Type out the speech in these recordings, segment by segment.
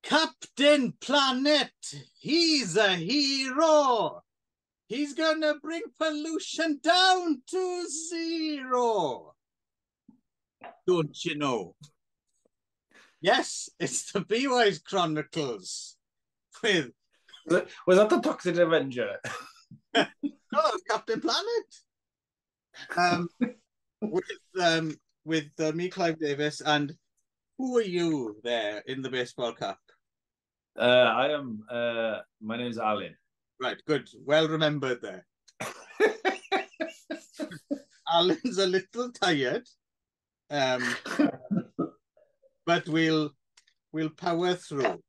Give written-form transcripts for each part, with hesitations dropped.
Captain Planet, he's a hero. He's gonna bring pollution down to zero. Don't you know? Yes, it's the B-Wise Chronicles with... Was that the Toxic Avenger? No, it's Captain Planet. With me, Clive Davis, and who are you there in the baseball cap? I am. My name's Alan. Right, good. Well remembered there. Alan's a little tired, but we'll power through.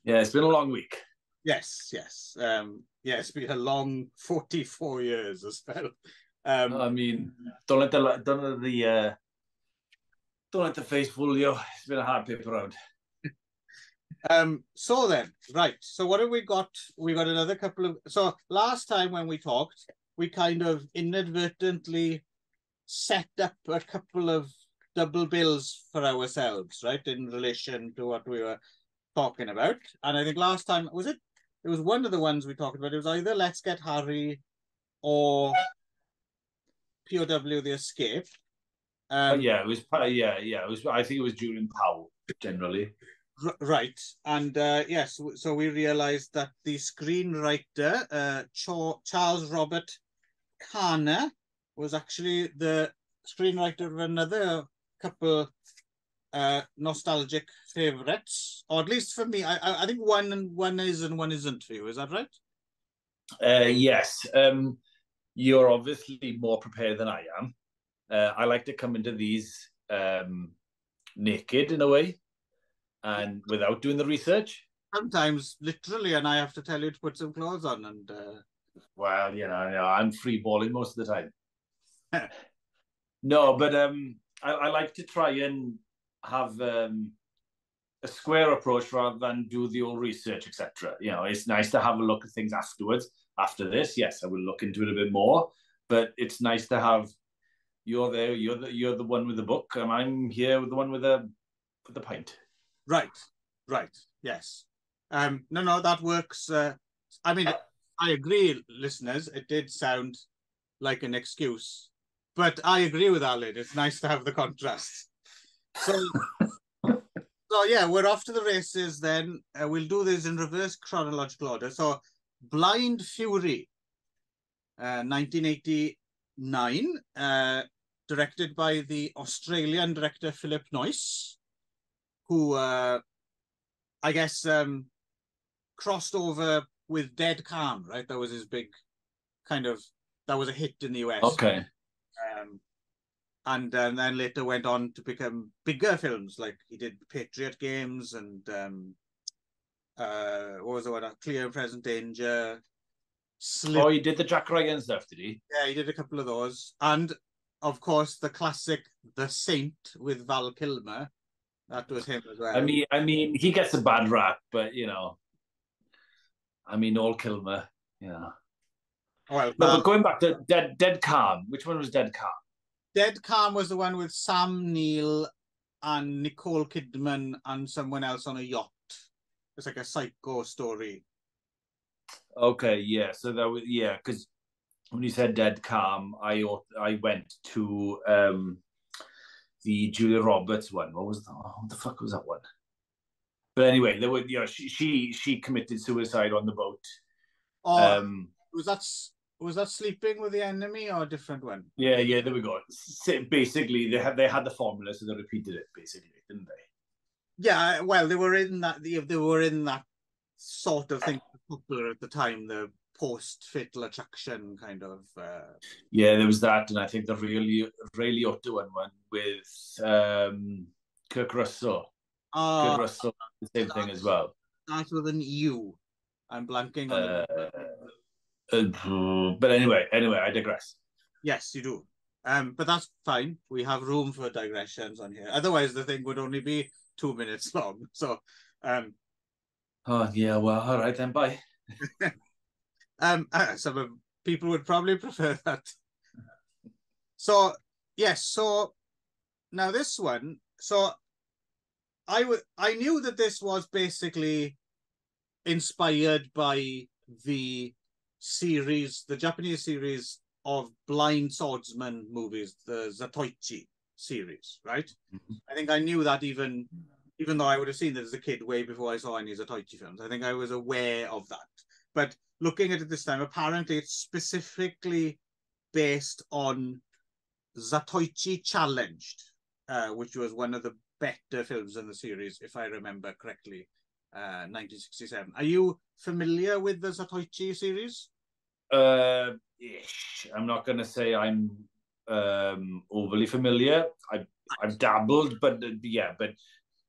Yeah, it's been a long week. Yes. Yeah, it's been a long 44 years as well. I mean, don't let the face fool you. It's been a hard paper round. So then, right. So what have we got? We got another couple of... So last time when we talked, we kind of inadvertently set up a couple of double bills for ourselves, right? In relation to what we were talking about. And I think last time, it was one of the ones we talked about. It was either Let's Get Harry or POW The Escape. Yeah, it was. It was. I think it was during Powell generally. Right, and yes, so we realised that the screenwriter Charles Robert Garner was actually the screenwriter of another couple nostalgic favourites, or at least for me. I think one is and one isn't for you. Is that right? Yes. You're obviously more prepared than I am. I like to come into these naked in a way and without doing the research. Sometimes literally, and I have to tell you to put some clothes on. And well, I'm free balling most of the time. No, but I like to try and have a square approach rather than do the old research, etc. It's nice to have a look at things afterwards. After this, yes, I will look into it a bit more. But it's nice to have you're there. You're the one with the book, and I'm here with the one with the pint. Right. Yes. No, that works. I mean, I agree, listeners. It did sound like an excuse, but I agree with Alan. It's nice to have the contrast. So yeah, we're off to the races then. We'll do this in reverse chronological order. So, Blind Fury, 1989, directed by the Australian director Philip Noyce, who I guess crossed over with Dead Calm, right? That was his big that was a hit in the US. Okay. And then later went on to become bigger films, like he did Patriot Games and what was the one? Clear and Present Danger. Oh, he did the Jack Ryan stuff, did he? Yeah, he did a couple of those. And, of course, the classic The Saint with Val Kilmer. That was him as well. I mean, he gets a bad rap, but, all Kilmer, Well, no, but going back to Dead Calm, which one was Dead Calm? Dead Calm was the one with Sam Neill and Nicole Kidman and someone else on a yacht. It's like a psycho story. Okay, yeah. So that was because when you said Dead Calm, I went to the Julia Roberts one. What the fuck was that one? But anyway, there were she committed suicide on the boat. Oh, was that Sleeping with the Enemy or a different one? Yeah, there we go. Basically, they had the formula, so they repeated it, basically, didn't they? Yeah, well, they were in that sort of thing popular at the time, the post-Fatal Attraction kind of. Yeah, there was that, and I think the Ray Liotta one with Kirk Russell. Kirk Russell, the same thing as well. Starts with an U. I'm blanking on but anyway, I digress. Yes, you do. But that's fine. We have room for digressions on here. Otherwise, the thing would only be 2 minutes long. So, oh yeah, well, all right then. Bye. Some people would probably prefer that. So yes. So now this one. So I knew that this was basically inspired by the series, the Japanese series of blind swordsman movies, the Zatoichi series, right? Mm-hmm. I think I knew that even though I would have seen it as a kid way before I saw any Zatoichi films. I think I was aware of that. But looking at it this time, apparently it's specifically based on Zatoichi Challenged, which was one of the better films in the series, if I remember correctly, 1967. Are you familiar with the Zatoichi series? I'm not going to say I'm overly familiar. I've dabbled, but yeah, but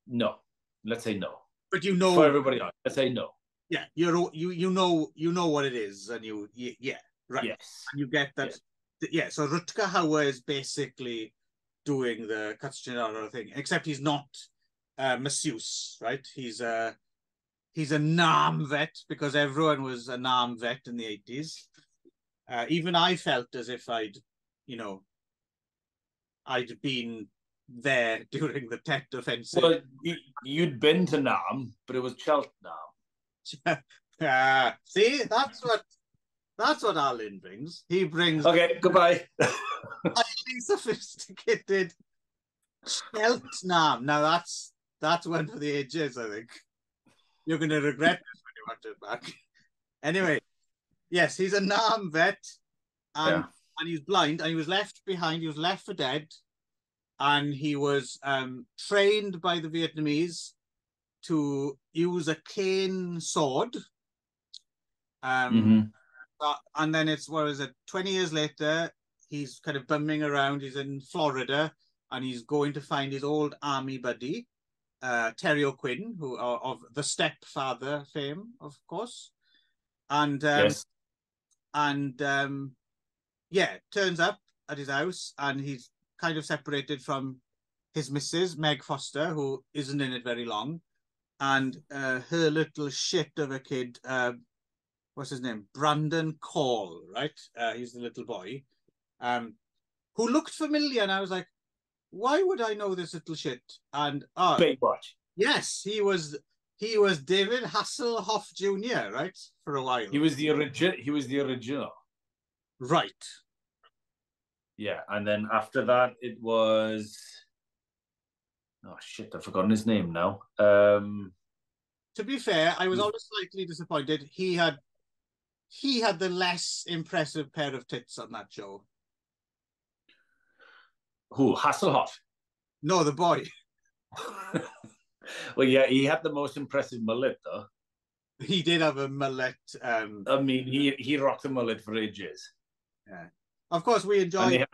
no. Let's say no. But you know, for everybody else, let's say no. Yeah, you know what it is, and yeah, right. Yes, and you get that. Yeah. So Rutger Hauer is basically doing the Katsuchinara thing, except he's not masseuse, right? He's a NAM vet, because everyone was a NAM vet in the 80s. Even I felt as if I'd been there during the Tet Offensive. Well, you'd been to Nam, but it was Cheltenham. See, that's what Alan brings. He brings Okay, goodbye. highly sophisticated Cheltenham. Now that's one for the ages, I think. You're going to regret this when you watch it back. Anyway, yes, he's a NAM vet, and he's blind, and he was left behind. He was left for dead, and he was trained by the Vietnamese to use a cane sword. And then it's, 20 years later, he's kind of bumming around. He's in Florida, and he's going to find his old army buddy, Terry O'Quinn, who of the Stepfather fame, of course. And yes. Turns up at his house, and he's kind of separated from his missus, Meg Foster, who isn't in it very long, and her little shit of a kid, what's his name? Brandon Call, right? He's the little boy, who looked familiar, and I was like, why would I know this little shit? And Baywatch. Yes, he was David Hasselhoff Jr., right? For a while. He was the original. Right. Yeah, and then after that it was, oh shit, I've forgotten his name now. To be fair, I was always slightly disappointed. He had the less impressive pair of tits on that show. Who? Hasselhoff? No, the boy. Well, yeah, he had the most impressive mullet, though. He did have a mullet. I mean, he rocked the mullet for ages. Yeah. Of course, we enjoyed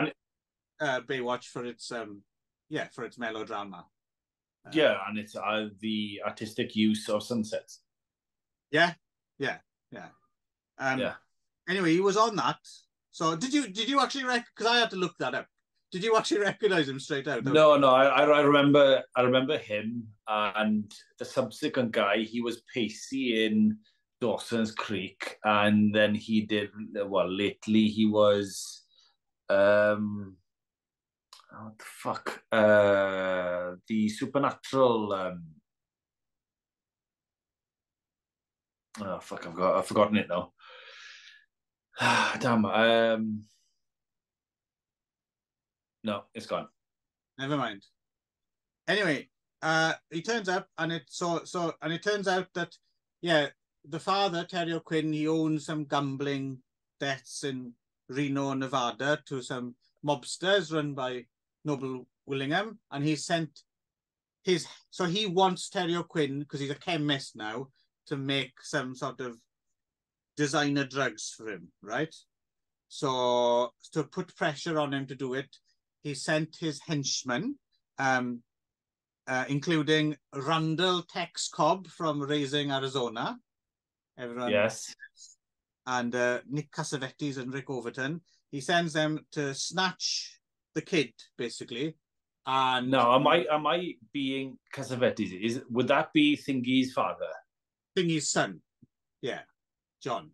Baywatch for its melodrama. And it's the artistic use of sunsets. Yeah. Anyway, he was on that. So did you actually because I had to look that up. Did you actually recognize him straight out? No. I remember him and the subsequent guy. He was Pacey in Dawson's Creek, and then he did lately he was what the fuck? The Supernatural. Oh fuck! I've forgotten it now. Damn. No, it's gone. Never mind. Anyway, he turns up, and it turns out that the father, Terry O'Quinn, he owns some gambling debts in Reno, Nevada, to some mobsters run by Noble Willingham, and he sent he wants Terry O'Quinn, because he's a chemist now, to make some sort of designer drugs for him, right? So to put pressure on him to do it, he sent his henchmen, including Randall Tex Cobb from Raising Arizona. Everyone, yes, and Nick Cassavetes and Rick Overton. He sends them to snatch the kid, basically. And no, am I being Cassavetes? Would that be Thingy's father? Thingy's son, yeah, John.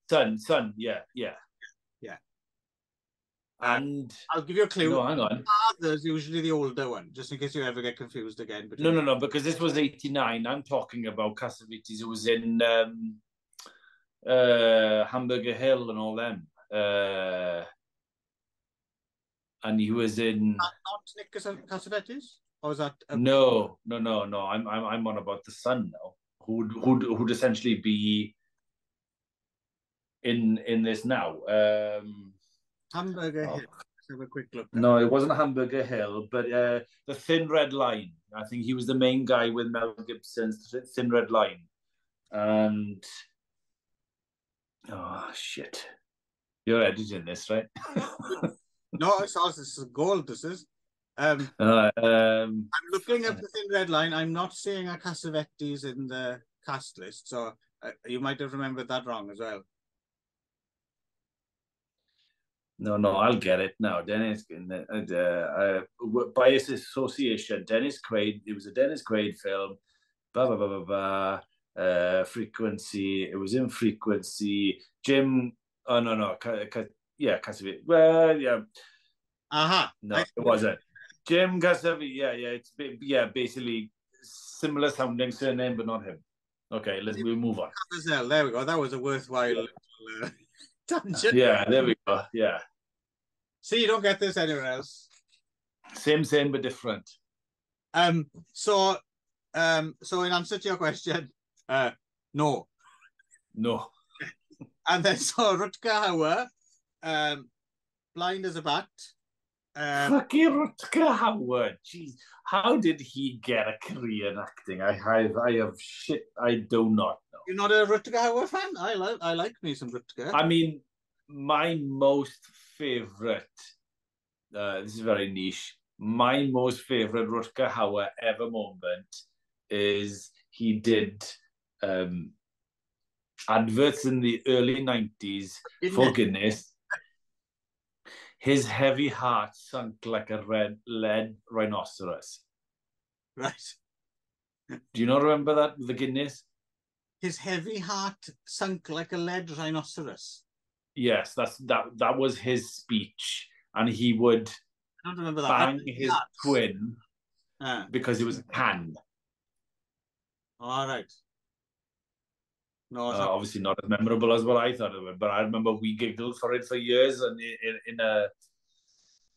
Son, yeah. And I'll give you a clue. No, hang on. Father's usually the older one, just in case you ever get confused again. No, because this was 89. I'm talking about Cassavetes, who was in Hamburger Hill and all them. And he was in. Not Nick Cassavetes? Or was that? No. I'm on about the son now, who'd essentially be in this now. Hamburger Hill. Let's have a quick look. No, it wasn't Hamburger Hill, but the Thin Red Line. I think he was the main guy with Mel Gibson's Thin Red Line. And oh shit, you're editing this, right? No, it's also this is gold. This is. I'm looking at the Thin Red Line. I'm not seeing a Cassavetes in the cast list, so you might have remembered that wrong as well. No, I'll get it now. Dennis, by association, Dennis Quaid. It was a Dennis Quaid film. Blah blah blah blah blah. Frequency. It was in Frequency. Jim. Oh no. Yeah, Cassavetes. Well, yeah. Aha. No, it wasn't. Jim Cassavetes. Yeah. It's basically similar sounding surname, but not him. Okay, we'll move on. There we go. That was a worthwhile tangent. Yeah, there we go. Yeah. See, you don't get this anywhere else. Same, but different. So in answer to your question, no. And then so Rutger Hauer, blind as a bat. Fucking Rutger Hauer. Jeez, how did he get a career in acting? I have shit. I do not know. You're not a Rutger Hauer fan? I like me some Rutger. I mean, my most favorite. This is very niche. My most favorite Rutger Hauer ever moment is he did adverts in the early 90s for Guinness. His heavy heart sunk like a lead rhinoceros. Right. Do you not remember that, the Guinness? His heavy heart sunk like a lead rhinoceros. Yes, that was his speech. And he would I don't remember that. bang his twin because it was a can. All right. No, obviously not as memorable as what I thought it would, but I remember we giggled for it for years, and in a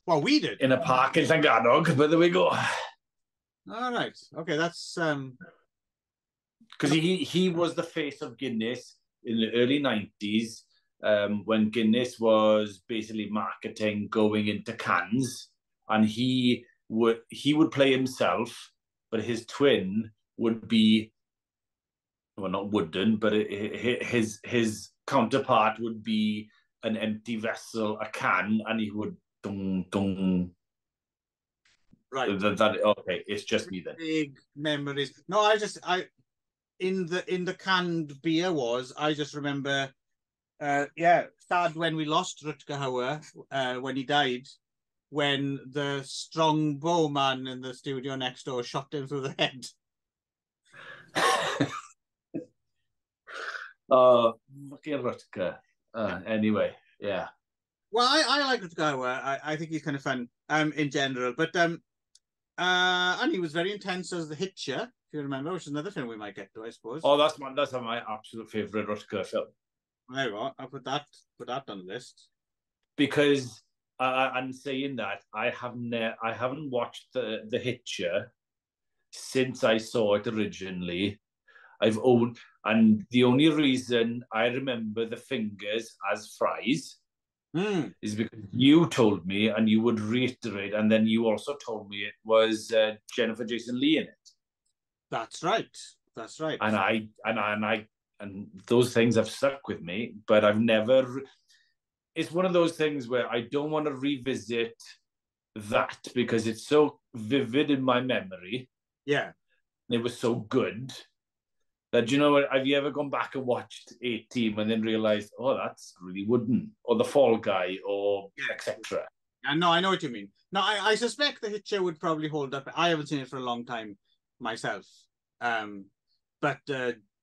we did in a park in Llangrannog. But there we go. All right, okay, that's because he was the face of Guinness in the early 90s, when Guinness was basically marketing going into cans, and he would play himself, but his twin would be. Well, not wooden, but his counterpart would be an empty vessel, a can, and he would dung. Right. Okay, it's just me then. Big memories. No, in the canned beer I just remember, sad when we lost Rutger Hauer when he died, when the strong bow man in the studio next door shot him through the head. Fucking Rutger. Anyway, yeah. Well, I like Rutger Hauer. I think he's kind of fun in general, but and he was very intense as the Hitcher, if you remember, which is another film we might get to, I suppose. Oh, that's my absolute favorite Rutger film. There you go. I'll put that on the list. Because I'm saying that I haven't watched the Hitcher since I saw it originally. And the only reason I remember the fingers as fries is because you told me, and you would reiterate, and then you also told me it was Jennifer Jason Leigh in it. That's right. And those things have stuck with me, but I've never. It's one of those things where I don't want to revisit that because it's so vivid in my memory. Yeah, it was so good. That, you know what, have you ever gone back and watched A-Team and then realised, oh, that's really wooden, or The Fall Guy, or etc. No, I know what you mean. No, I suspect the Hitcher would probably hold up. I haven't seen it for a long time myself. But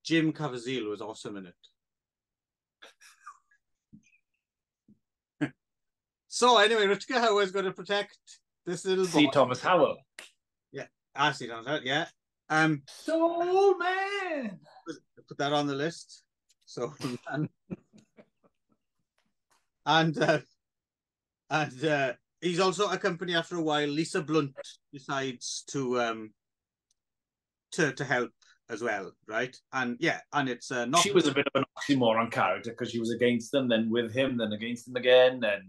Jim Caviezel was awesome in it. So anyway, Rutger Hauer's going to protect this little boy. C. Thomas Howell. Yeah, C. Thomas Howell. Yeah. Soul Man. Put that on the list. So and he's also accompanied after a while. Lisa Blunt decides to help as well, right? And yeah, and it's not. She was a bit of an oxymoron character because she was against them, then with him, then against him again, and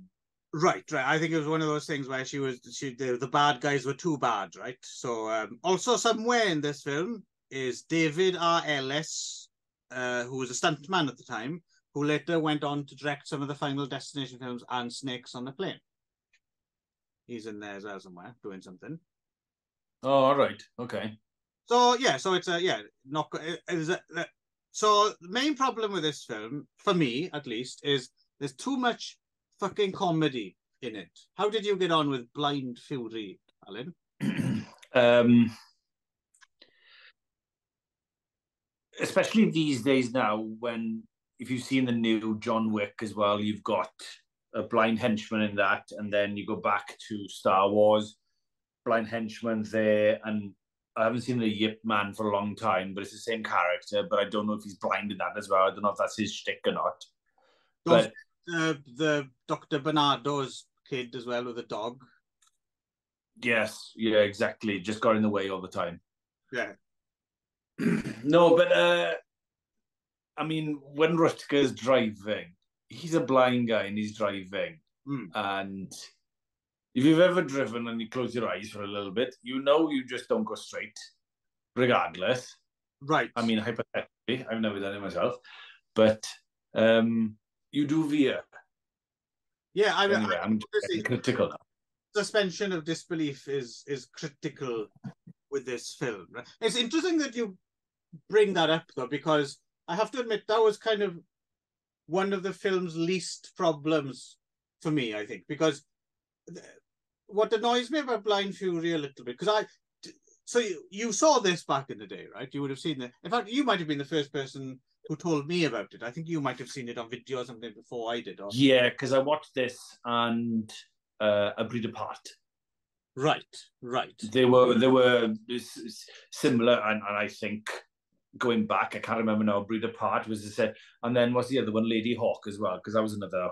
right. I think it was one of those things where the bad guys were too bad, right? So also somewhere in this film is David R. Ellis, who was a stuntman at the time, who later went on to direct some of the Final Destination films and Snakes on the Plane. He's in there as well somewhere doing something. Oh, all right, okay. So yeah, so it's so the main problem with this film, for me at least, is there's too much fucking comedy in it. How did you get on with Blind Fury, Alan? Especially these days now, when if you've seen the new John Wick as well, you've got a blind henchman in that, and then you go back to Star Wars, blind henchman there, and I haven't seen the Yip Man for a long time, but it's the same character, but I don't know if he's blind in that as well. I don't know if that's his shtick or not. But the Dr. Bernardo's kid as well with a dog. Yes, yeah, exactly. Just got in the way all the time. Yeah. No, but I mean, when Rutger's driving, he's a blind guy and he's driving. And if you've ever driven and you close your eyes for a little bit, you just don't go straight, regardless. Right. I mean, hypothetically, I've never done it myself, but you do veer. Yeah, anyway, I'm critical now. Suspension of disbelief is critical with this film. Right? It's interesting that you bring that up, though, because I have to admit that was kind of one of the film's least problems for me, I think, because what annoys me about Blind Fury a little bit, because so you saw this back in the day, right? You would have seen it. In fact, you might have been the first person who told me about it. I think you might have seen it on video or something before I did. Yeah, because I watched this and A Breed Apart. Right. They were similar, and I think going back, I can't remember now. A Breed Apart was the set, and then what's the other one? Lady Hawk as well, because that was another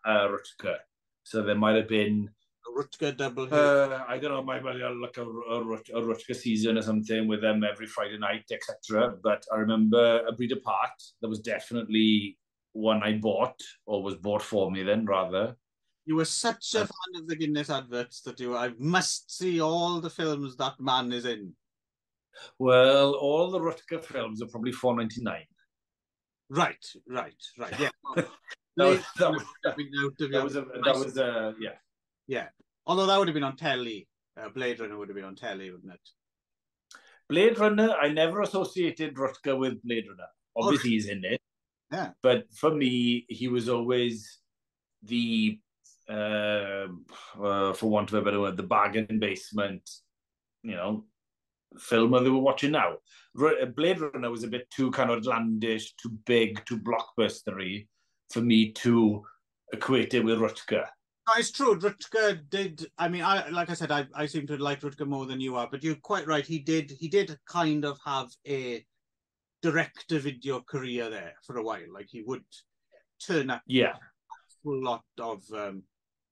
Rutger. So there might have been a Rutger double. I don't know, might be like a Rutger season or something with them every Friday night, etc. But I remember A Breed Apart. That was definitely one I bought, or was bought for me then, rather. You were such a fan of the Guinness adverts that I must see all the films that man is in. Well, all the Rutger films are probably $4.99. Right. Yeah. Yeah. Although that would have been on telly. Blade Runner would have been on telly, wouldn't it? Blade Runner, I never associated Rutger with Blade Runner. Obviously, he's in it. Yeah. But for me, he was always the, for want of a better word, the bargain basement, film that they were watching now. Blade Runner was a bit too kind of outlandish, too big, too blockbustery for me to equate it with Rutger. No, it's true. Rutger did. I mean, like I said, I seem to like Rutger more than you are, but you're quite right. He did kind of have a direct-to-video career there for a while. Like he would turn up. Yeah. A lot of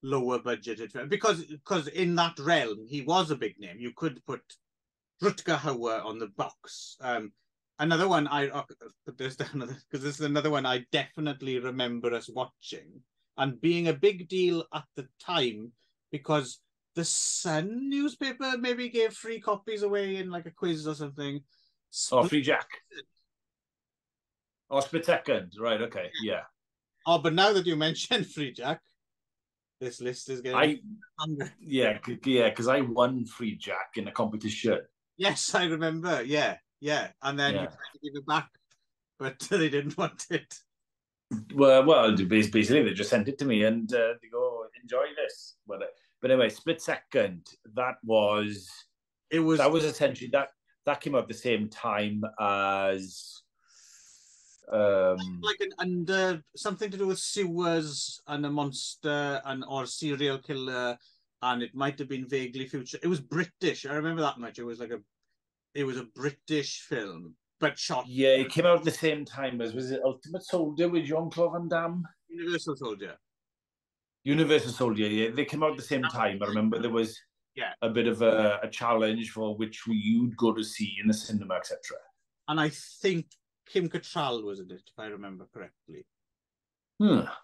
lower budgeted because in that realm he was a big name. You could put Rutger Hauer on the box. Another one I'll put this down because this is another one I definitely remember us watching and being a big deal at the time because the Sun newspaper maybe gave free copies away in like a quiz or something. Free Jack. Split Second. Right, okay, yeah. Oh, but now that you mentioned Free Jack, this list is getting hungry. Yeah, because I won Free Jack in a competition. Yes, I remember. Yeah. And then you tried to give it back, but they didn't want it. Well, basically they just sent it to me and they go, enjoy this. But anyway, Split Second. That was essentially that came out at the same time as Like an under something to do with sewers and a monster or a serial killer, and it might have been vaguely future. It was British. I remember that much. It was a British film, but shot. Yeah, it came out at the same time as, was it Ultimate Soldier with Jean-Claude Van Damme? Universal Soldier. Universal Soldier, yeah. They came out at the same time. I remember there was a bit of a challenge for which you'd go to see in the cinema, etc. And I think Kim Cattrall was in it, if I remember correctly.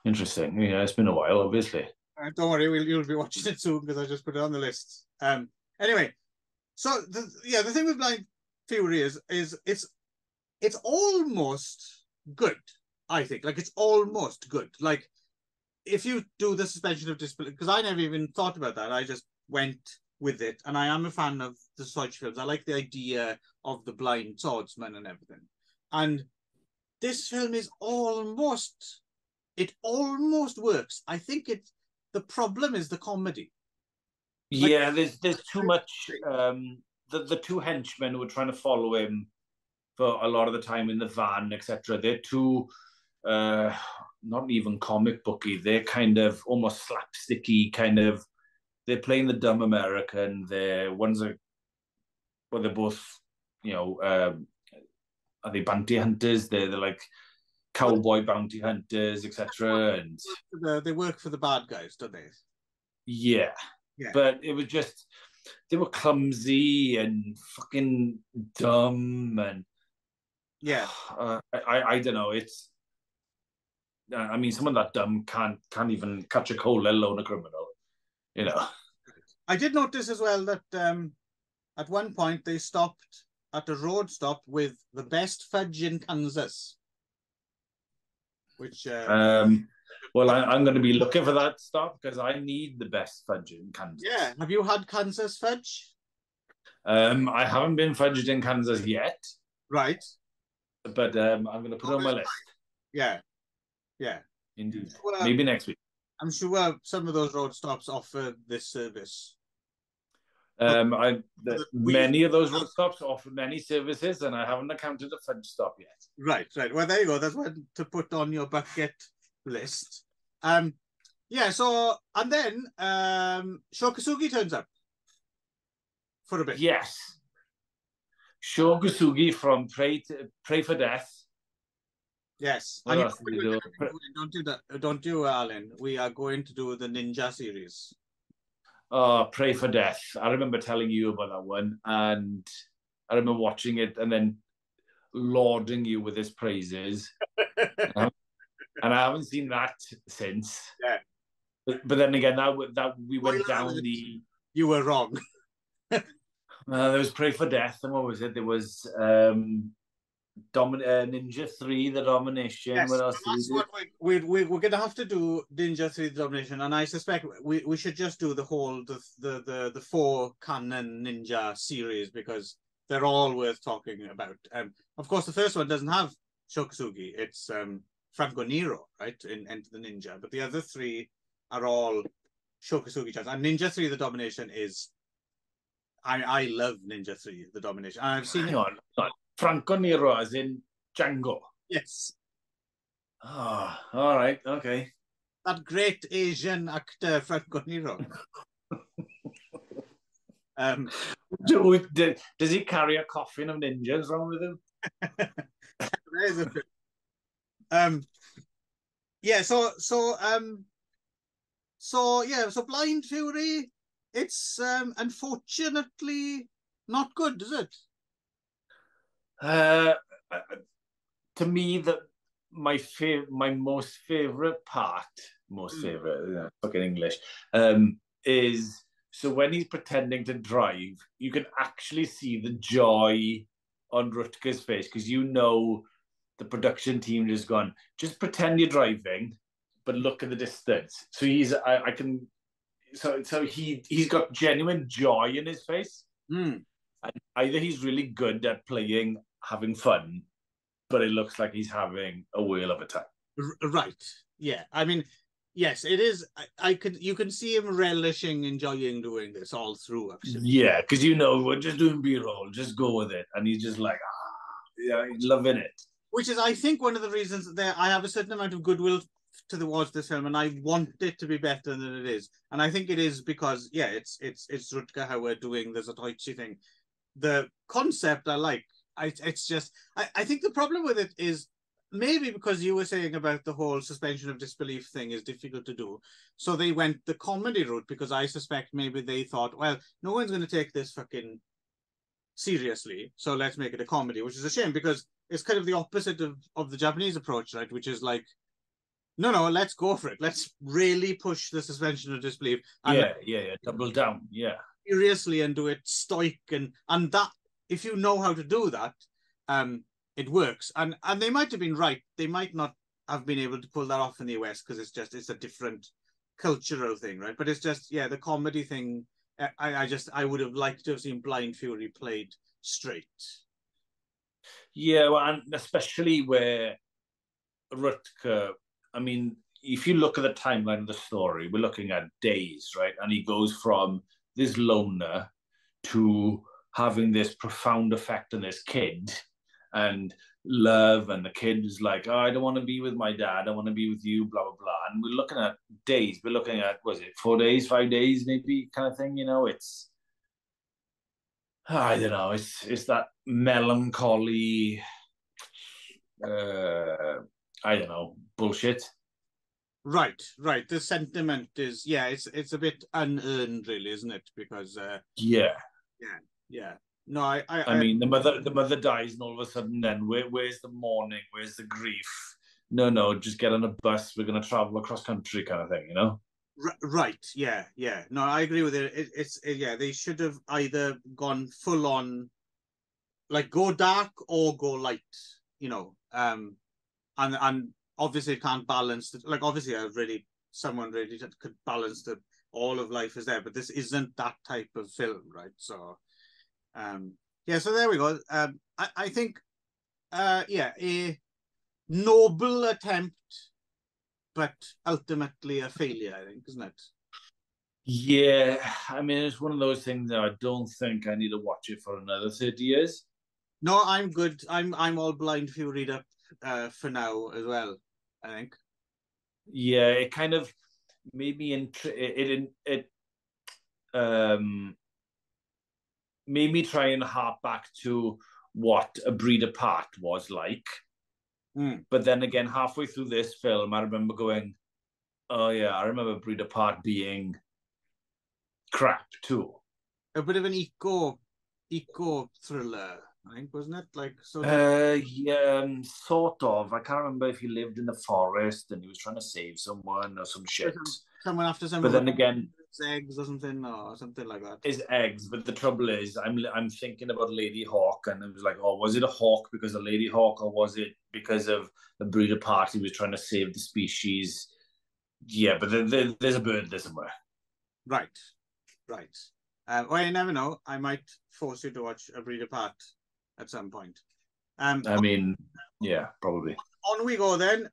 Interesting. Yeah, it's been a while, obviously. Don't worry, you'll be watching it soon because I just put it on the list. Anyway, so the thing with Blind Fury is it's almost good. I think it's almost good. Like if you do the suspension of disbelief, because I never even thought about that. I just went with it, and I am a fan of the Sword films. I like the idea of the blind swordsman and everything. And this film is almost works. I think the problem is the comedy. Yeah, there's too much. The two henchmen who were trying to follow him for a lot of the time in the van, etc. They're too not even comic booky. They're kind of almost slapsticky, kind of. They're playing the dumb American. They're both, are they bounty hunters? They're like cowboy bounty hunters, etc. And they work for the bad guys, don't they? Yeah. But it was just, they were clumsy and fucking dumb, and I don't know. It's, I mean, someone that dumb can't even catch a cold, let alone a criminal. I did notice as well that at one point they stopped at a road stop with the best fudge in Kansas, which well, I'm going to be looking for that stop because I need the best fudge in Kansas. Yeah, have you had Kansas fudge? I haven't been fudged in Kansas yet. Right. But I'm going to put it on my list. Yeah. Indeed. Maybe next week. I'm sure some of those road stops offer this service. Many of those road stops offer many services, and I haven't encountered a fudge stop yet. Right. Well, there you go. That's one to put on your bucket list. So and then Sho Kosugi turns up for a bit. Yes. Sho Kosugi from Pray for Death. Yes. And don't do that. Don't do, Alan. We are going to do the Ninja series. Oh, Pray for Death. I remember telling you about that one, and I remember watching it and then lauding you with his praises. And I haven't seen that since. Yeah. But then again, that we went down the... You were wrong. There was Pray for Death, and what was it? There was Ninja 3, The Domination. Yes, what else that's what we're going to have to do. Ninja 3, The Domination, and I suspect we should just do the whole the 4 canon Ninja series because they're all worth talking about. Of course, the first one doesn't have Sho Kosugi. It's Franco Nero, right, in Enter the Ninja. But the other 3 are all Sho Kosugi chants. And Ninja 3, The Domination is... I love Ninja 3, The Domination. And I've seen Hang on. Franco Nero as in Django? Yes. Oh, all right, okay. That great Asian actor, Franco Nero. Does he carry a coffin of ninjas around with him? So Blind Fury, it's unfortunately not good, is it? To me, my most favorite part, fucking English, is so when he's pretending to drive, you can actually see the joy on Rutger's face because the production team just gone, just pretend you're driving, but look at the distance. So he's got genuine joy in his face. Mm. And either he's really good at playing, having fun, but it looks like he's having a whale of a time. Right. Yeah. I mean, yes, it is. You can see him relishing, enjoying doing this all through, actually. Yeah, because we're just doing B-roll, just go with it. And he's just like, loving it. Which is, I think, one of the reasons that I have a certain amount of goodwill towards this film, and I want it to be better than it is. And I think it is because, yeah, it's Rutger Hauer doing the Zatoichi thing. The concept I like. It's just, I think the problem with it is maybe because you were saying about the whole suspension of disbelief thing is difficult to do. So they went the comedy route because I suspect maybe they thought, well, no one's going to take this fucking seriously, so let's make it a comedy, which is a shame because it's kind of the opposite of the Japanese approach, right? Which is like, no, let's go for it. Let's really push the suspension of disbelief. And double down. Yeah. Seriously and do it stoic and that if you know how to do that, it works. And they might have been right. They might not have been able to pull that off in the US because it's a different cultural thing, right? But it's just, yeah, the comedy thing. I would have liked to have seen Blind Fury played straight. Yeah, well, and especially where Rutger, I mean, if you look at the timeline of the story, we're looking at days, right? And he goes from this loner to having this profound effect on this kid and love, and the kid is like, oh, I don't want to be with my dad, I want to be with you, blah, blah, blah. And we're looking at days, we're looking at, was it 4 days, 5 days, maybe, kind of thing, you know? It's, I don't know, it's that melancholy, I don't know, bullshit. Right. The sentiment is, yeah, it's a bit unearned, really, isn't it? Because yeah. No, I mean, the mother dies, and all of a sudden, then where's the mourning? Where's the grief? No, just get on a bus. We're gonna travel across country, kind of thing, you know? Right. Yeah. No, I agree with it. Yeah, they should have either gone full on, like go dark or go light, you know. And obviously it can't balance like obviously someone really could balance all of life is there, but this isn't that type of film, right? So so there we go. I think a noble attempt, but ultimately a failure, I think, isn't it? Yeah, I mean, it's one of those things that I don't think I need to watch it for another 30 years. No, I'm good. I'm all Blind Fury up for now as well, I think. Yeah, it kind of made me it made me try and harp back to what A Breed Apart was like. But then again, halfway through this film, I remember going, oh yeah, I remember Breed Apart being crap too. A bit of an eco thriller, I think, wasn't it? Like sort of. I can't remember if he lived in the forest and he was trying to save someone or some shit. Someone after someone. But then again, eggs or something like that. Is eggs, but the trouble is, I'm thinking about Lady Hawk, and it was like, oh, was it a hawk because of Lady Hawk, or was it because of the Breed Apart? He was trying to save the species. Yeah, but there's a bird there somewhere. Right. Well, you never know. I might force you to watch A Breed Apart at some point. I mean, yeah, probably. On we go then.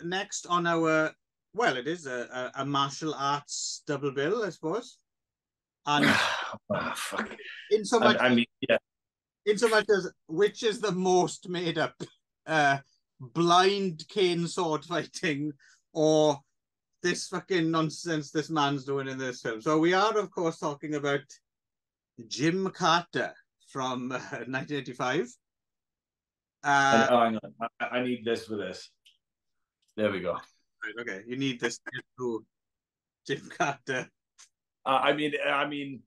Next on our, well, it is a martial arts double bill, I suppose. And fuck. In so much, I mean, yeah. In so much as which is the most made up, blind cane sword fighting, or this fucking nonsense this man's doing in this film. So we are, of course, talking about GYMKATA from 1985. Hang on, I need this for this. There we go. Right, okay, you need this to GYMKATA. I mean,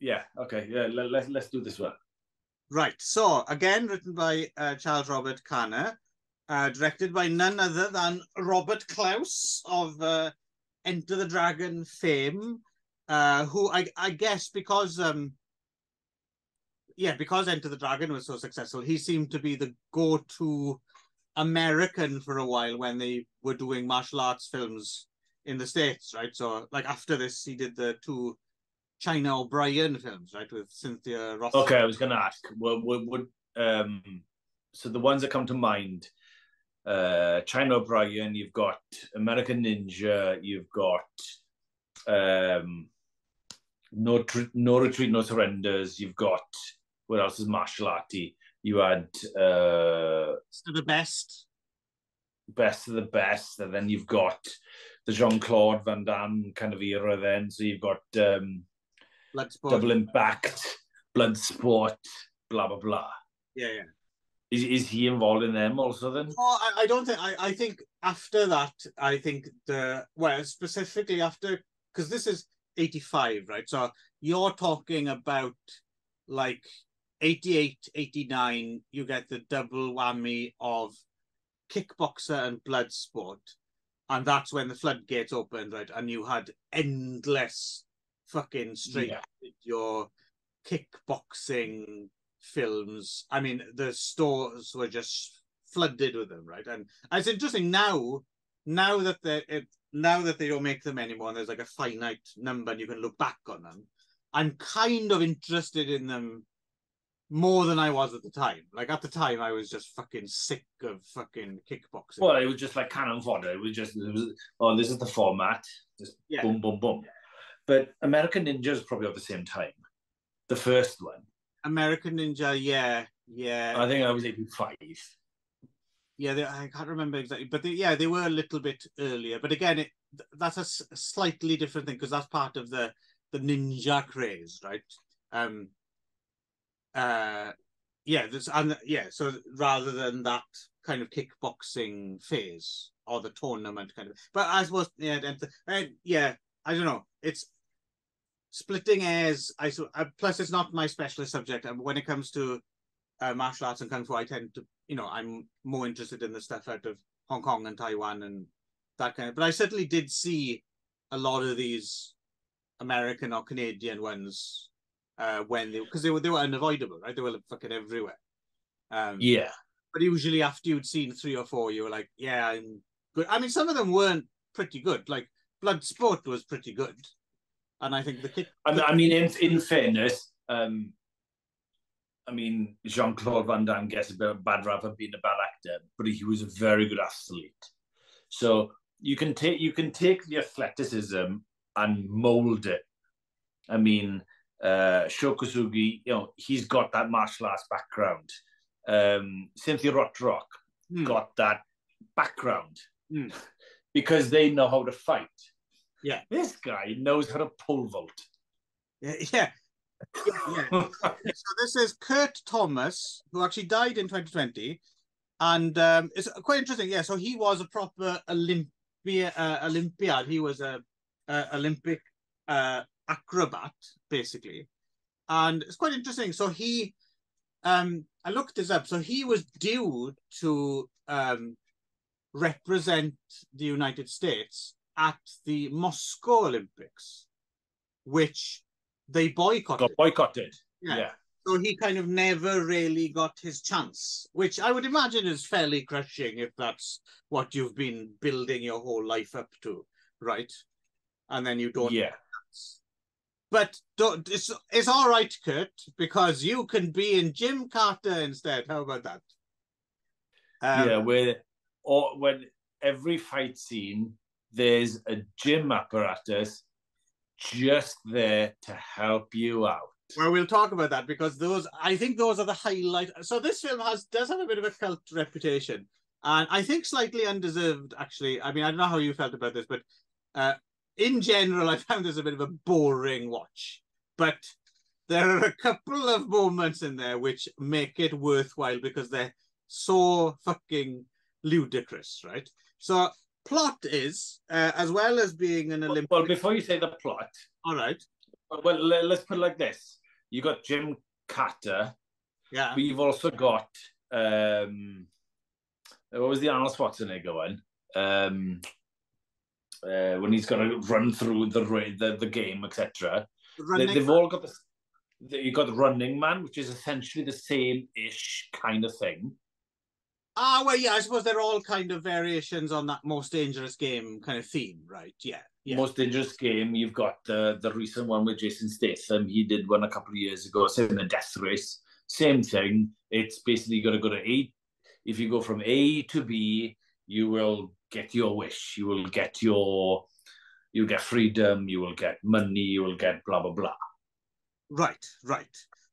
yeah, okay, yeah. Let's do this one. Right. So again, written by Charles Robert Kanner, directed by none other than Robert Klaus of Enter the Dragon fame, who I guess because Enter the Dragon was so successful, he seemed to be the go-to American for a while when they were doing martial arts films in the States, right? So like after this, he did the two China O'Brien films, right, with Cynthia Roth. Okay, I was going to ask, so the ones that come to mind, China O'Brien, you've got American Ninja, you've got No Retreat, No Surrenders, you've got, what else is martial arty? You had To the best. Best of the Best, and then you've got the Jean-Claude Van Damme kind of era then. So you've got Bloodsport. Double Impact, Bloodsport, blah, blah, blah. Yeah, yeah. Is he involved in them also then? No, I don't think. I think after that, I think specifically after, because this is 85, right? So you're talking about like 88, 89, you get the double whammy of Kickboxer and Bloodsport. And that's when the floodgates opened, right? And you had endless fucking straight your kickboxing films. I mean, the stores were just flooded with them, right? And it's interesting now that they don't make them anymore, and there's like a finite number, and you can look back on them. I'm kind of interested in them more than I was at the time. Like at the time, I was just fucking sick of fucking kickboxing. Well, it was just like cannon fodder. It was oh, this is the format. Just boom, boom, boom. But American Ninja is probably at the same time. The first one. American Ninja, yeah. I think I was 85. Yeah, I can't remember exactly, but they were a little bit earlier. But again, that's a slightly different thing because that's part of the ninja craze, right? So rather than that kind of kickboxing phase or the tournament kind of, but I suppose I don't know, it's splitting hairs. Plus it's not my specialist subject, and when it comes to martial arts and kung fu, I tend to, I'm more interested in the stuff out of Hong Kong and Taiwan and that kind of, but I certainly did see a lot of these American or Canadian ones because they were unavoidable, right? They were fucking everywhere. But usually after you'd seen 3 or 4, you were like, yeah, I'm good. I mean, some of them weren't pretty good. Like Bloodsport was pretty good, and I think in fairness, I mean, Jean-Claude Van Damme gets a bit of a bad rap for being a bad actor, but he was a very good athlete. So you can take the athleticism and mold it. I mean, Shokosugi, he's got that martial arts background. Cynthia Rothrock got that background because they know how to fight. Yeah, this guy knows how to pole vault. Yeah. So this is Kurt Thomas, who actually died in 2020, and it's quite interesting. Yeah, so he was a proper Olympiad. He was a Olympic acrobat, basically, and it's quite interesting. So he, I looked this up. So he was due to represent the United States at the Moscow Olympics, which they boycotted. Got boycotted. Yeah. So he kind of never really got his chance, which I would imagine is fairly crushing if that's what you've been building your whole life up to, right? And then you don't. Yeah. But it's all right, Kurt, because you can be in GYMKATA instead. How about that? When every fight scene, there's a gym apparatus just there to help you out. Well, we'll talk about that because I think those are the highlight. So this film does have a bit of a cult reputation, and I think slightly undeserved, actually. I mean, I don't know how you felt about this, but in general, I found this a bit of a boring watch. But there are a couple of moments in there which make it worthwhile because they're so fucking ludicrous, right? So plot is, as well as being an Olympic... Well, before you say the plot... All right. Well, let's put it like this. You got GYMKATA. Yeah. But you've also got... what was the Arnold Schwarzenegger one? When he's got to run through the game, etc. They've all got you got the Running Man, which is essentially the same-ish kind of thing. Well, yeah, I suppose they're all kind of variations on that Most Dangerous Game kind of theme, right? Yeah. Most Dangerous Game. You've got the recent one with Jason Statham. He did one a couple of years ago, same in the Death Race. Same thing. It's basically got to go to A. If you go from A to B, you will get your wish. You'll get freedom. You will get money. You will get blah blah blah. Right.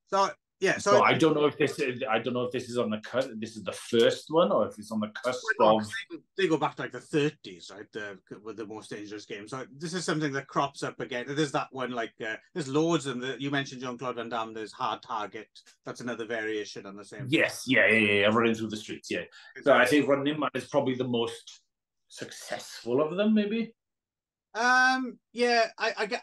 So Yeah, so I don't know if this is on the cut. This is the first one, or if it's on the cusp of. They go back to like the 30s, right? With the most dangerous game. So this is something that crops up again. There's that one, like there's loads, and you mentioned Jean-Claude Van Damme. There's Hard Target. That's another variation on the same. Yes, yeah. Running through the streets, yeah. So I think Running Man is probably the most successful of them, maybe. Yeah, I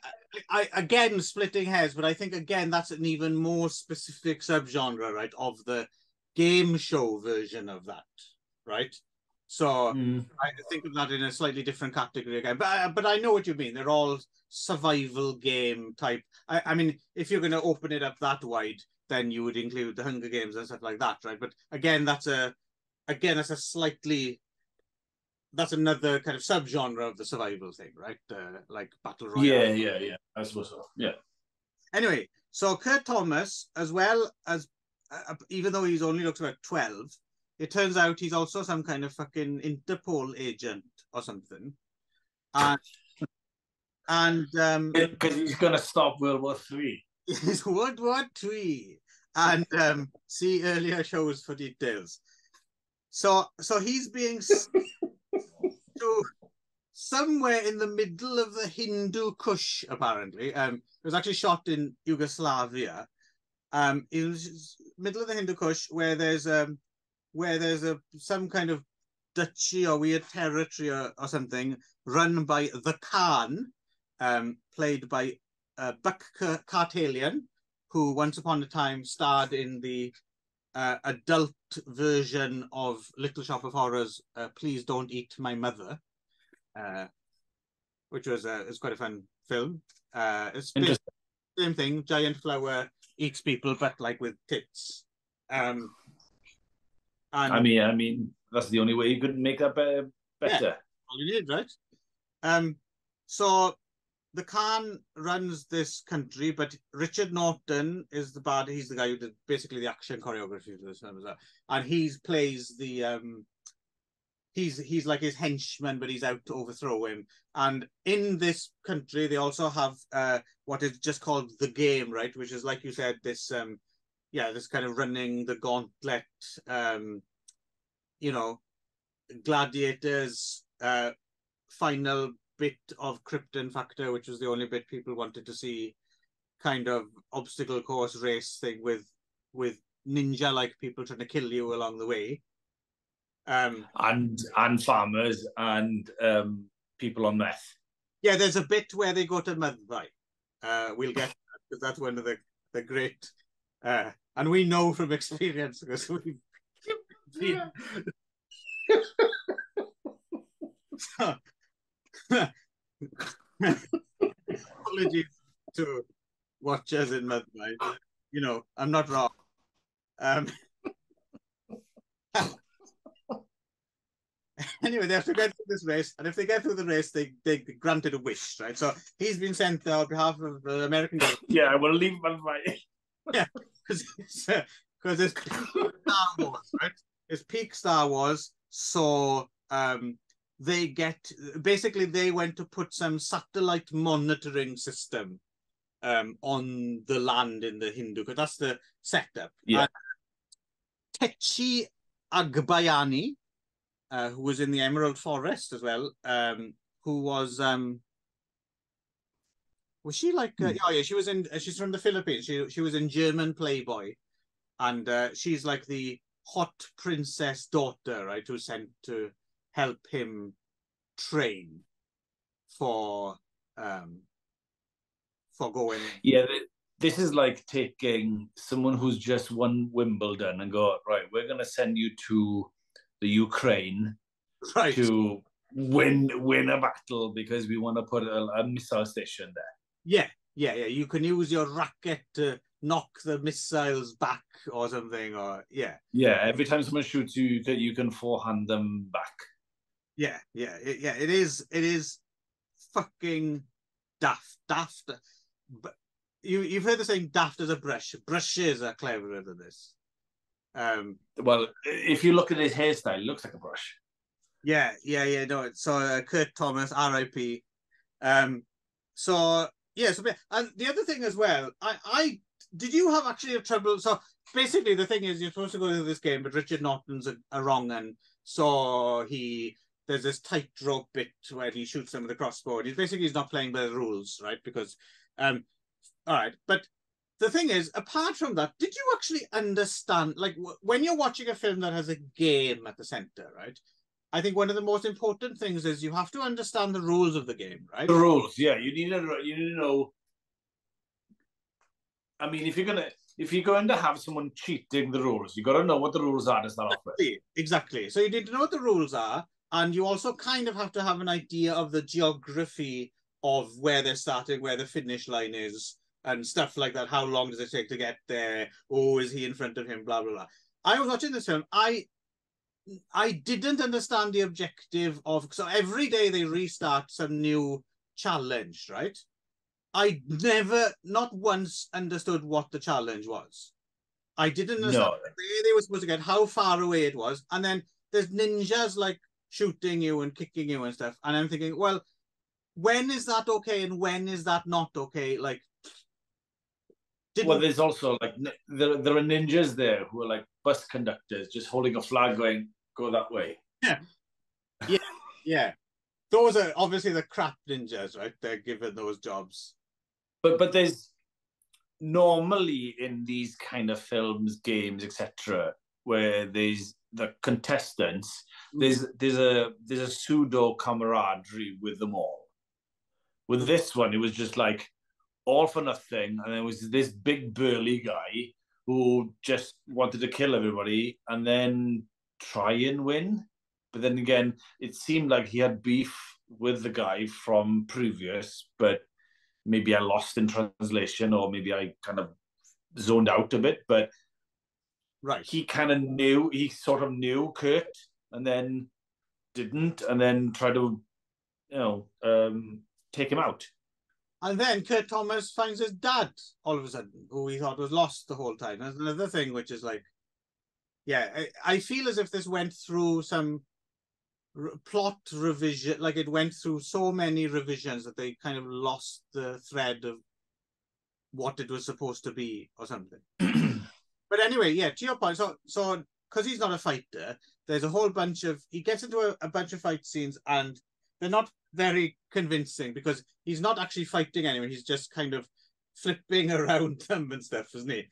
again splitting hairs, but I think again that's an even more specific subgenre, right, of the game show version of that, right? So I think of that in a slightly different category again. But I know what you mean. They're all survival game type. I mean, if you're going to open it up that wide, then you would include the Hunger Games and stuff like that, right? But again, that's a slightly. That's another kind of subgenre of the survival thing, right? Like Battle Royale. Yeah. I suppose so. Yeah. Anyway, so Kurt Thomas, as well as, even though he's only looks about 12, it turns out he's also some kind of fucking Interpol agent or something. And because he's going to stop World War III. Yes, World War III. And see earlier shows for details. So he's being to somewhere in the middle of the Hindu Kush, apparently. It was actually shot in Yugoslavia. It was middle of the Hindu Kush, where there's some kind of duchy or weird territory or something run by the Khan, played by Buck Kartalian, who once upon a time starred in the adult version of Little Shop of Horrors, Please Don't Eat My Mother, which was quite a fun film. It's same thing, giant flower eats people, but like with tits. And I mean, that's the only way you could make that better. Yeah, all you need, right? So the Khan runs this country, but Richard Norton is the bad. He's the guy who did basically the action choreography for this film, and he plays the he's like his henchman, but he's out to overthrow him. And in this country, they also have what is just called the game, right? Which is, like you said, this this kind of running the gauntlet, gladiators, final bit of Krypton Factor, which was the only bit people wanted to see, kind of obstacle course race thing with ninja-like people trying to kill you along the way. And farmers and people on meth. Yeah, there's a bit where they go to Mumbai. We'll get that, because that's one of the great, and we know from experience because we've been. Apologies to watchers in Mumbai. I'm not wrong. Anyway, they have to get through this race, and if they get through the race, they granted a wish, right? So he's been sent there on behalf of the American government. Yeah, I will leave Mumbai. Yeah, because it's Star Wars, right? It's peak Star Wars, so they went to put some satellite monitoring system on the land in the Hindu, because that's the setup. Yeah. Techi Agbayani, who was in the Emerald Forest as well, who was she like she's from the Philippines. She was in German Playboy, and she's like the hot princess daughter, right, who's sent to help him train for going. Yeah, this is like taking someone who's just won Wimbledon and go, right, we're going to send you to the Ukraine, right, to win a battle because we want to put a missile station there. Yeah. You can use your racket to knock the missiles back or something, or yeah. Every time someone shoots you, you can forehand them back. It is fucking daft. But you've heard the saying "daft as a brush." Brushes are cleverer than this. Well, if you look at his hairstyle, it looks like a brush. Yeah. No, so Kurt Thomas, R.I.P. And the other thing as well, I did you have actually a trouble? So basically, the thing is, you're supposed to go to this game, but Richard Norton's a wrong un. So there's this tightrope bit where he shoots them with a crossbow. He's not playing by the rules, right? Because, all right. But the thing is, apart from that, did you actually understand, like, when you're watching a film that has a game at the center, right? I think one of the most important things is you have to understand the rules of the game, right? The rules, yeah. You need to know. I mean, if you're going to have someone cheating the rules, you got to know what the rules are to start off with. Exactly. So you need to know what the rules are, and you also kind of have to have an idea of the geography of where they're starting, where the finish line is, and stuff like that. How long does it take to get there? Oh, is he in front of him? Blah blah blah. I was watching this film. I didn't understand the objective of, so every day they restart some new challenge, right? I never, not once, understood what the challenge was. I didn't understand where they were supposed to get, how far away it was, and then there's ninjas like shooting you and kicking you and stuff, and I'm thinking, well, when is that okay and when is that not okay? Like, well, there's also like there are ninjas there who are like bus conductors, just holding a flag, going, "Go that way." Yeah. Those are obviously the crap ninjas, right? They're given those jobs. But there's normally in these kind of films, games, etc., where there's the contestants, there's a pseudo camaraderie with them all. With this one, it was just like all for nothing, and there was this big burly guy who just wanted to kill everybody and then try and win. But then again, it seemed like he had beef with the guy from previous, but maybe I lost in translation, or maybe I kind of zoned out a bit. But right, he sort of knew Kurt, and then didn't, and then tried to, take him out. And then Kurt Thomas finds his dad all of a sudden, who he thought was lost the whole time. That's another thing, which is like, yeah, I feel as if this went through some plot revision, like it went through so many revisions that they kind of lost the thread of what it was supposed to be or something. But anyway, yeah, to your point, so because he's not a fighter, there's a whole bunch of, he gets into a bunch of fight scenes, and they're not very convincing because he's not actually fighting anyone. He's just kind of flipping around them and stuff, isn't he?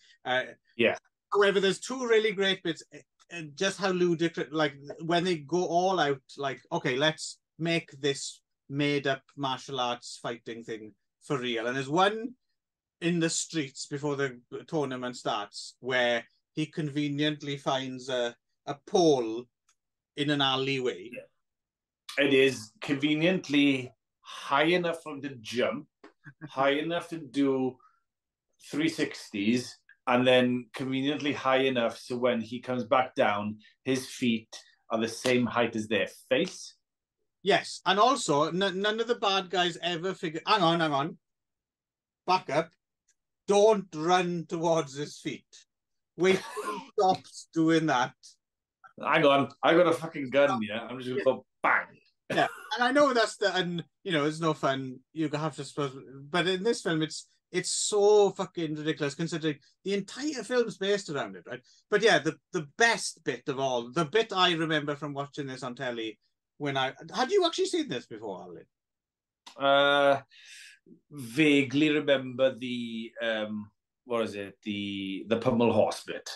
Yeah. However, there's two really great bits, and just how ludicrous, like when they go all out, like, okay, let's make this made up martial arts fighting thing for real. And there's one in the streets before the tournament starts where he conveniently finds a pole in an alleyway. Yeah. It is conveniently high enough for him to jump, high enough to do 360s, and then conveniently high enough so when he comes back down, his feet are the same height as their face. Yes, and also none of the bad guys ever figure. Hang on, back up. Don't run towards his feet. Wait till he stops doing that. Hang on, I got a fucking gun. Yeah, I'm just gonna go bang. Yeah, and I know and it's no fun. You have to suppose, but in this film, it's so fucking ridiculous considering the entire film's based around it, right? But yeah, the best bit of all, the bit I remember from watching this on telly had you actually seen this before, Ali? Vaguely remember the what is it? The pummel horse bit.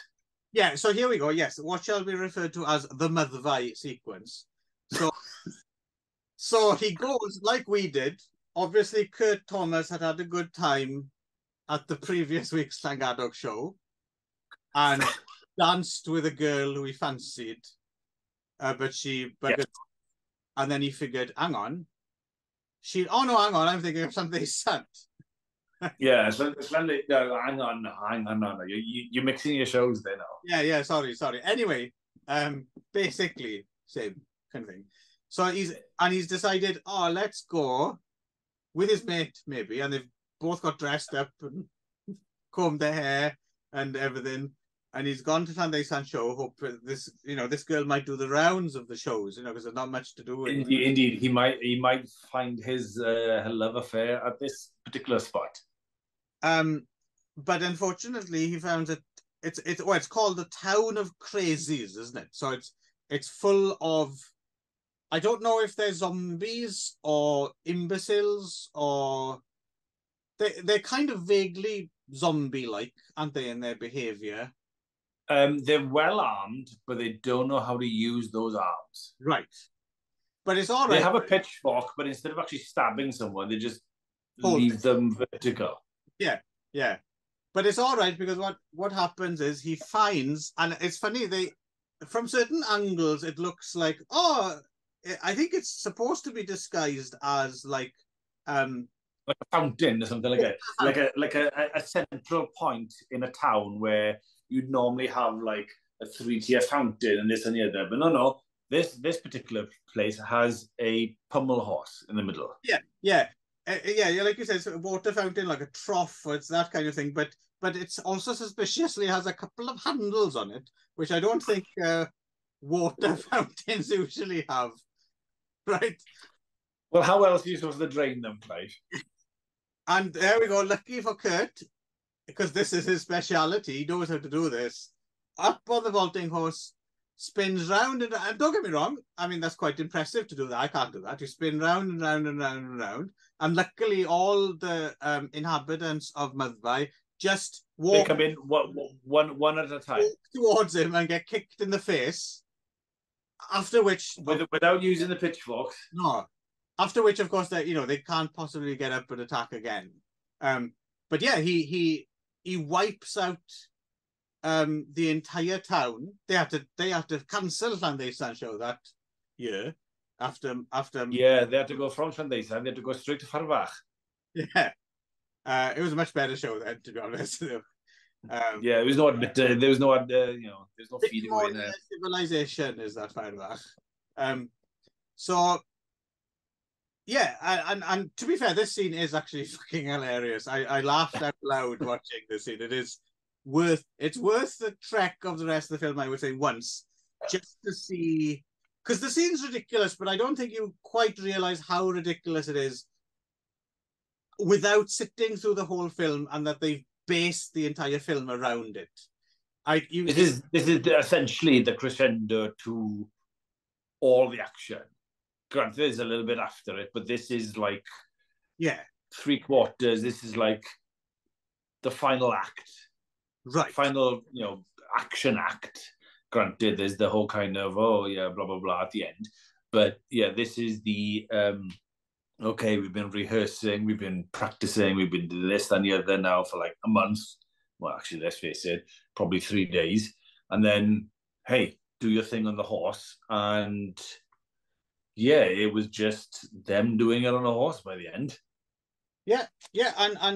Yeah, so here we go. Yes, what shall be referred to as the Madhvai sequence. So he goes like we did. Obviously, Kurt Thomas had a good time at the previous week's Llangadog show and danced with a girl who he fancied, and then he figured, hang on, I'm thinking of somebody's son. Yeah, so no, hang on. You're mixing your shows there now. Yeah, sorry. Anyway, basically, same kind of thing. So he's decided, let's go with his mate, maybe, and they've both got dressed up and combed their hair and everything. And he's gone to Llandeithan show, hope this girl might do the rounds of the shows, because there's not much to do. Indeed, he might find his love affair at this particular spot. but unfortunately he found that it's called the town of crazies, isn't it? So it's full of, I don't know if they're zombies or imbeciles, or they're kind of vaguely zombie-like, aren't they, in their behavior? They're well armed, but they don't know how to use those arms. Right. But it's all They right. have a pitchfork, but instead of actually stabbing someone, they just Hold leave it. them vertical. Yeah, yeah. But it's all right because what happens is he finds, and it's funny, they from certain angles it looks like, oh, I think it's supposed to be disguised as Like a fountain or something like a central point in a town where you'd normally have like a three-tier fountain and this and the other. But no. This particular place has a pummel horse in the middle. yeah, like you said, it's a water fountain, like a trough, or it's that kind of thing. But it's also suspiciously has a couple of handles on it, which I don't think water fountains usually have, right? Well, how else are you supposed to drain them, Clive? And there we go. Lucky for Kurt, because this is his speciality. He knows how to do this. Up on the vaulting horse, spins round and don't get me wrong. I mean, that's quite impressive to do that. I can't do that. You spin round and round and round and round. And luckily, all the inhabitants of Mudby just They walk, come in one at a time walk towards him and get kicked in the face. After which, without using the pitchforks. no. After which, of course, they can't possibly get up and attack again. But yeah, he wipes out the entire town. They had to cancel Llanddesan show that year after Yeah, they had to go from Llanddesan. They had to go straight to Farfach. yeah. It was a much better show then, to be honest. Yeah, it was no there was no there's no feeding away in there. Civilization is that Farfach. So yeah, and to be fair, this scene is actually fucking hilarious. I laughed out loud watching this scene. It's worth the trek of the rest of the film, I would say, once, just to see, because the scene's ridiculous, but I don't think you quite realize how ridiculous it is without sitting through the whole film, and that they've based the entire film around it. This is essentially the crescendo to all the action. Granted, there's a little bit after it, but this is like three quarters. This is like the final act, right? Final, action act. Granted, there's the whole kind of blah blah blah at the end, but yeah, this is the okay. We've been rehearsing, we've been practicing, we've been doing this and the other now for like a month. Well, actually, let's face it, probably 3 days, and then hey, do your thing on the horse and. Yeah, it was just them doing it on a horse by the end. Yeah, and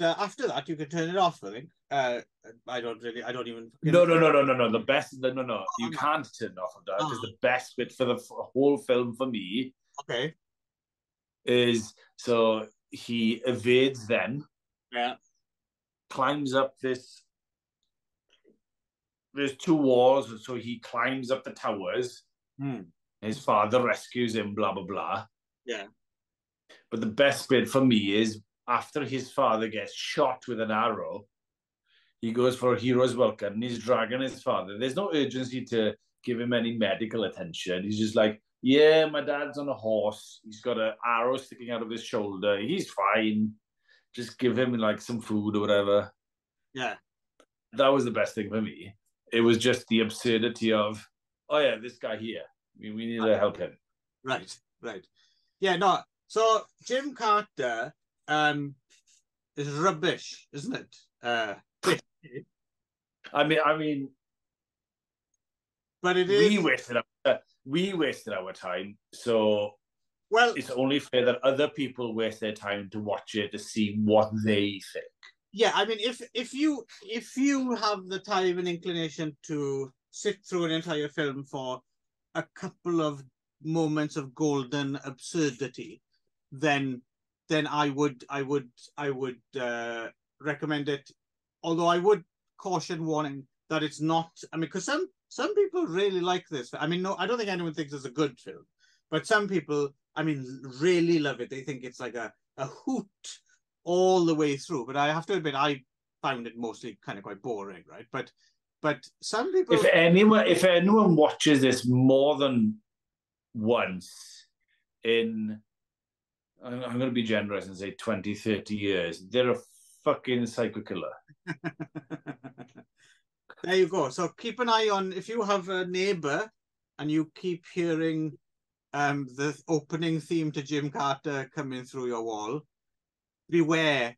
after that you could turn it off. I think. I don't even. No. The best, no. You can't turn it off of that because the best bit for the whole film for me, okay, is so he evades them. Yeah. Climbs up this. There's 2 walls, so he climbs up the towers. His father rescues him, blah, blah, blah. Yeah. But the best bit for me is after his father gets shot with an arrow, he goes for a hero's welcome and he's dragging his father. There's no urgency to give him any medical attention. He's just like, yeah, my dad's on a horse. He's got an arrow sticking out of his shoulder. He's fine. Just give him like some food or whatever. Yeah. That was the best thing for me. It was just the absurdity of, oh yeah, this guy here. We need to help him. Right. Yeah, no. So GYMKATA is rubbish, isn't it? I mean, but it is. We wasted our time. So well, it's only fair that other people waste their time to watch it to see what they think. Yeah, I mean, if you have the time and inclination to sit through an entire film for a couple of moments of golden absurdity, then I would recommend it. Although I would caution warning that it's not. I mean, because some people really like this. I mean, no, I don't think anyone thinks it's a good film, but some people, I mean, really love it. They think it's like a hoot all the way through. But I have to admit, found it mostly kind of quite boring, right? But some people, if anyone watches this more than once in, I'm going to be generous and say 20, 30 years, they're a fucking psycho killer. There you go. So keep an eye on, if you have a neighbor and you keep hearing the opening theme to GYMKATA coming through your wall, beware.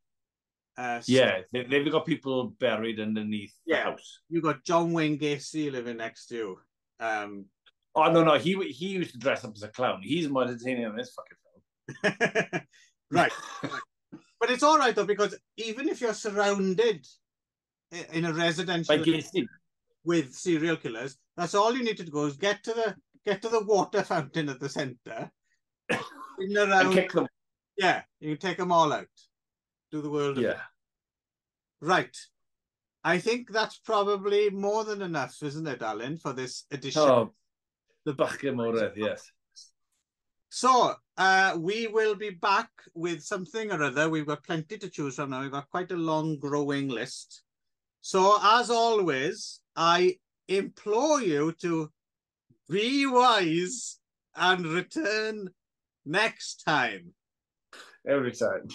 Yeah, they've got people buried underneath the house. You got John Wayne Gacy living next to you. Oh no, he used to dress up as a clown. He's more entertaining than this fucking film. Right. But it's all right though, because even if you're surrounded in a residential with serial killers, that's all you need to do is get to the water fountain at the center, and kick them. Yeah, you can take them all out. Do the world. Yeah. Right. I think that's probably more than enough, isn't it, Alan, for this edition? Oh, the bachgen Morydd, yes. So we will be back with something or other. We've got plenty to choose from now. We've got quite a long growing list. So as always, I implore you to be wise and return next time. Every time.